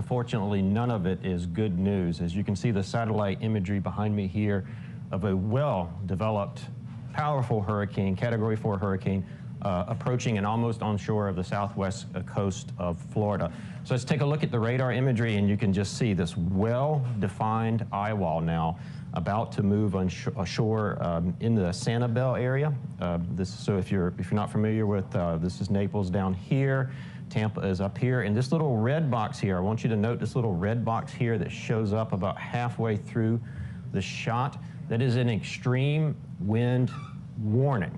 unfortunately, none of it is good news. As you can see the satellite imagery behind me here of a well-developed, powerful hurricane, Category 4 hurricane, approaching and almost onshore of the southwest coast of Florida. So let's take a look at the radar imagery, and you can just see this well-defined eye wall now about to move ashore in the Sanibel area. So if you're not familiar with, this is Naples down here, Tampa is up here, and this little red box here, I want you to note this little red box here that shows up about halfway through the shot. That is an extreme wind warning.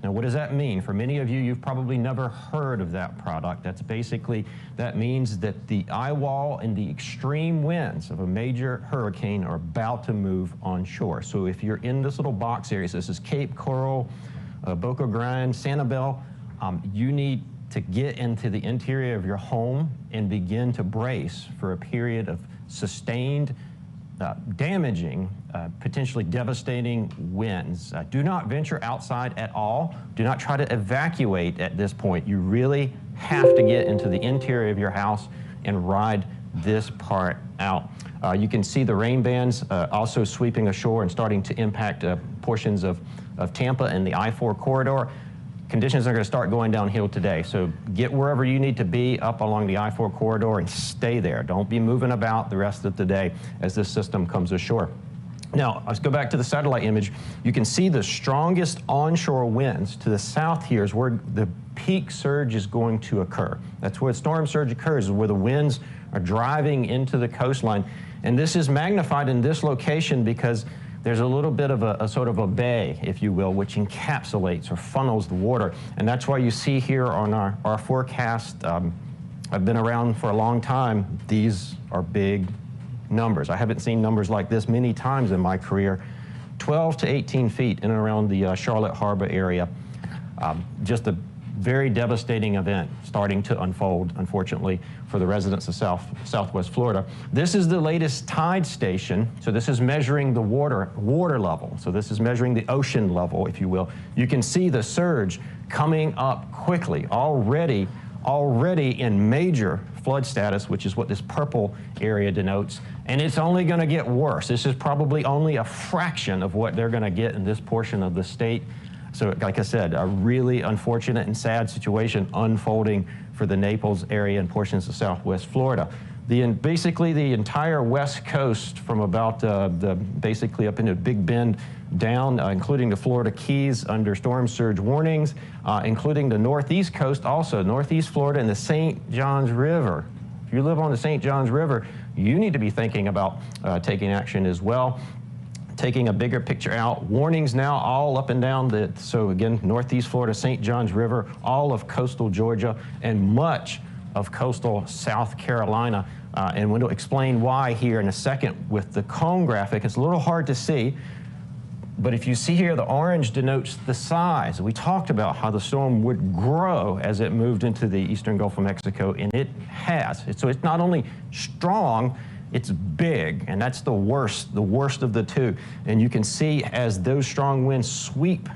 Now, what does that mean? For many of you, you've probably never heard of that product. That means that the eye wall and the extreme winds of a major hurricane are about to move onshore. So if you're in this little box area, so this is Cape Coral, Boca Grande, Sanibel, you need to get into the interior of your home and begin to brace for a period of sustained, damaging, potentially devastating winds. Do not venture outside at all. Do not try to evacuate at this point. You really have to get into the interior of your house and ride this part out. You can see the rain bands also sweeping ashore and starting to impact portions of Tampa and the I-4 corridor. Conditions are going to start going downhill today, so get wherever you need to be up along the I-4 corridor and stay there. Don't be moving about the rest of the day as this system comes ashore. Now, let's go back to the satellite image. You can see the strongest onshore winds to the south here is where the peak surge is going to occur. That's where the storm surge occurs, is where the winds are driving into the coastline. And this is magnified in this location because there's a little bit of a sort of a bay, if you will, which encapsulates or funnels the water. And that's why you see here on our forecast, I've been around for a long time, these are big numbers. I haven't seen numbers like this many times in my career. 12 to 18 feet in and around the Charlotte Harbor area. Just a very devastating event starting to unfold, unfortunately, for the residents of Southwest Florida. This is the latest tide station. So this is measuring the water level. So this is measuring the ocean level, if you will. You can see the surge coming up quickly, already in major flood status, which is what this purple area denotes. And it's only going to get worse. This is probably only a fraction of what they're going to get in this portion of the state. So like I said, a really unfortunate and sad situation unfolding for the Naples area and portions of Southwest Florida. Basically the entire west coast from about basically up into Big Bend down, including the Florida Keys under storm surge warnings, including the northeast coast also, northeast Florida and the St. Johns River. If you live on the St. Johns River, you need to be thinking about taking action as well. Taking a bigger picture out, warnings now all up and down so again, northeast Florida, St. Johns River, all of coastal Georgia, and much of coastal South Carolina. And we'll explain why here in a second with the cone graphic. It's a little hard to see, but if you see here, the orange denotes the size. We talked about how the storm would grow as it moved into the eastern Gulf of Mexico, and it has. So it's not only strong, it's big, and that's the worst of the two. And you can see as those strong winds sweep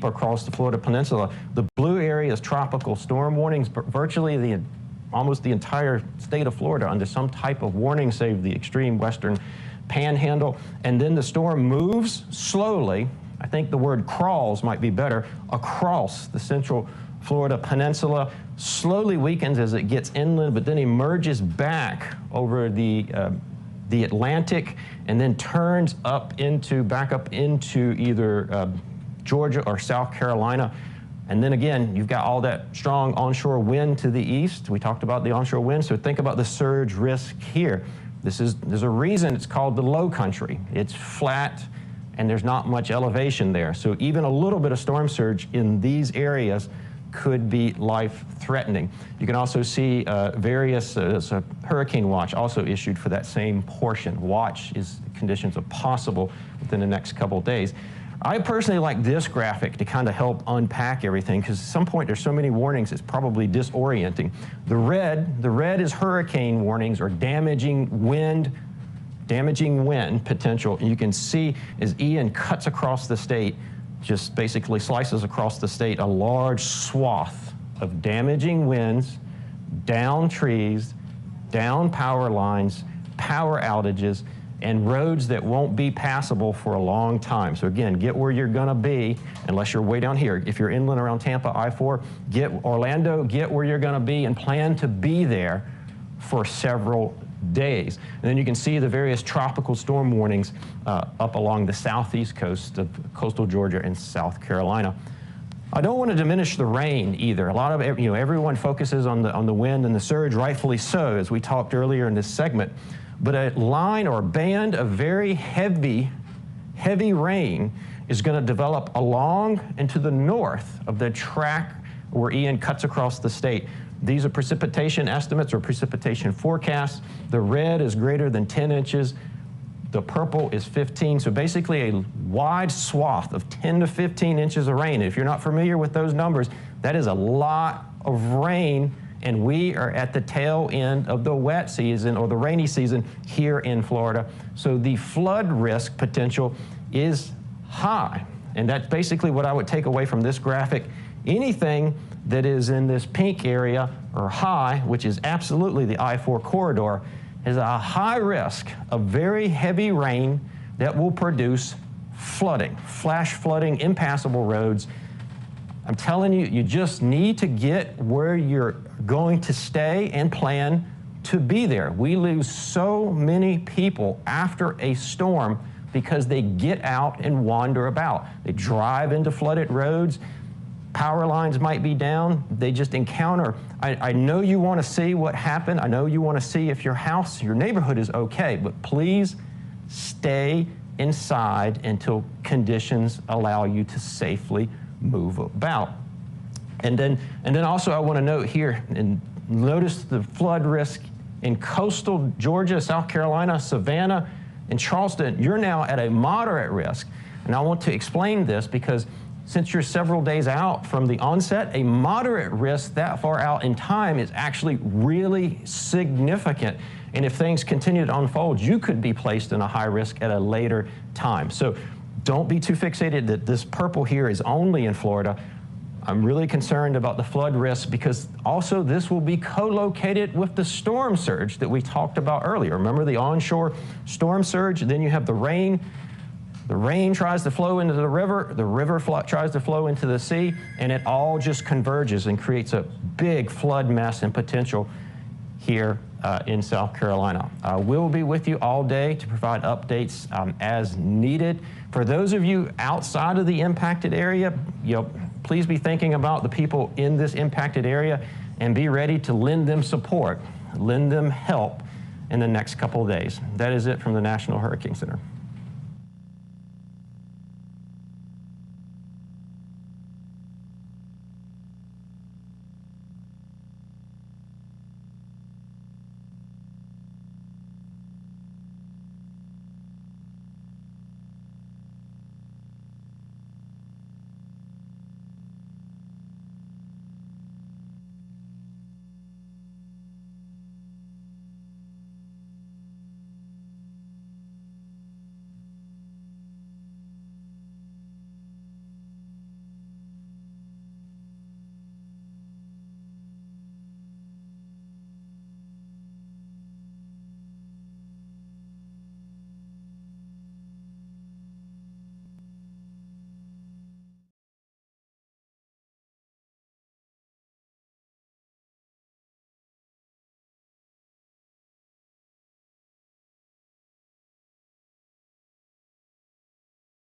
across the Florida Peninsula, the blue area is tropical storm warnings, but virtually almost the entire state of Florida under some type of warning, save the extreme western panhandle. And then the storm moves slowly, I think the word crawls might be better, across the central Florida Peninsula, slowly weakens as it gets inland, but then emerges back over the Atlantic and then turns back up into either Georgia or South Carolina. And then again, you've got all that strong onshore wind to the east. We talked about the onshore wind, so think about the surge risk here. There's a reason it's called the low country. It's flat and there's not much elevation there. So even a little bit of storm surge in these areas could be life-threatening. You can also see various hurricane watch also issued for that same portion. Watch is conditions of possible within the next couple of days. I personally like this graphic to kind of help unpack everything, because at some point there's so many warnings it's probably disorienting. The red is hurricane warnings or damaging wind potential. And you can see as Ian cuts across the state, just basically slices across the state, a large swath of damaging winds, down trees, down power lines, power outages, and roads that won't be passable for a long time. So again, get where you're gonna be, unless you're way down here. If you're inland around Tampa, I-4, get Orlando, get where you're gonna be and plan to be there for several days. And then you can see the various tropical storm warnings up along the southeast coast of coastal Georgia and South Carolina. I don't want to diminish the rain either. A lot of, everyone focuses on the wind and the surge, rightfully so, as we talked earlier in this segment. But a line or band of very heavy rain is going to develop along and to the north of the track where Ian cuts across the state. These are precipitation estimates or precipitation forecasts. The red is greater than 10 inches. The purple is 15. So basically a wide swath of 10 to 15 inches of rain. If you're not familiar with those numbers, that is a lot of rain. And we are at the tail end of the wet season or the rainy season here in Florida. So the flood risk potential is high. And that's basically what I would take away from this graphic. Anything that is in this pink area or high, which is absolutely the I-4 corridor, is a high risk of very heavy rain that will produce flooding, flash flooding, impassable roads. I'm telling you, you just need to get where you're going to stay and plan to be there. We lose so many people after a storm because they get out and wander about. They drive into flooded roads. Power lines might be down. They just encounter. I know you want to see what happened. I know you want to see if your house, your neighborhood is okay, but please stay inside until conditions allow you to safely move about. And then also I want to note here, and notice the flood risk in coastal Georgia, South Carolina, Savannah, and Charleston. You're now at a moderate risk. And I want to explain this because since you're several days out from the onset, a moderate risk that far out in time is actually really significant. And if things continue to unfold, you could be placed in a high risk at a later time. So don't be too fixated that this purple here is only in Florida. I'm really concerned about the flood risk because also this will be co-located with the storm surge that we talked about earlier. Remember the onshore storm surge? Then you have the rain. The rain tries to flow into the river tries to flow into the sea, and it all just converges and creates a big flood mess and potential here in South Carolina. We'll be with you all day to provide updates as needed. For those of you outside of the impacted area, please be thinking about the people in this impacted area and be ready to lend them support, lend them help in the next couple of days. That is it from the National Hurricane Center.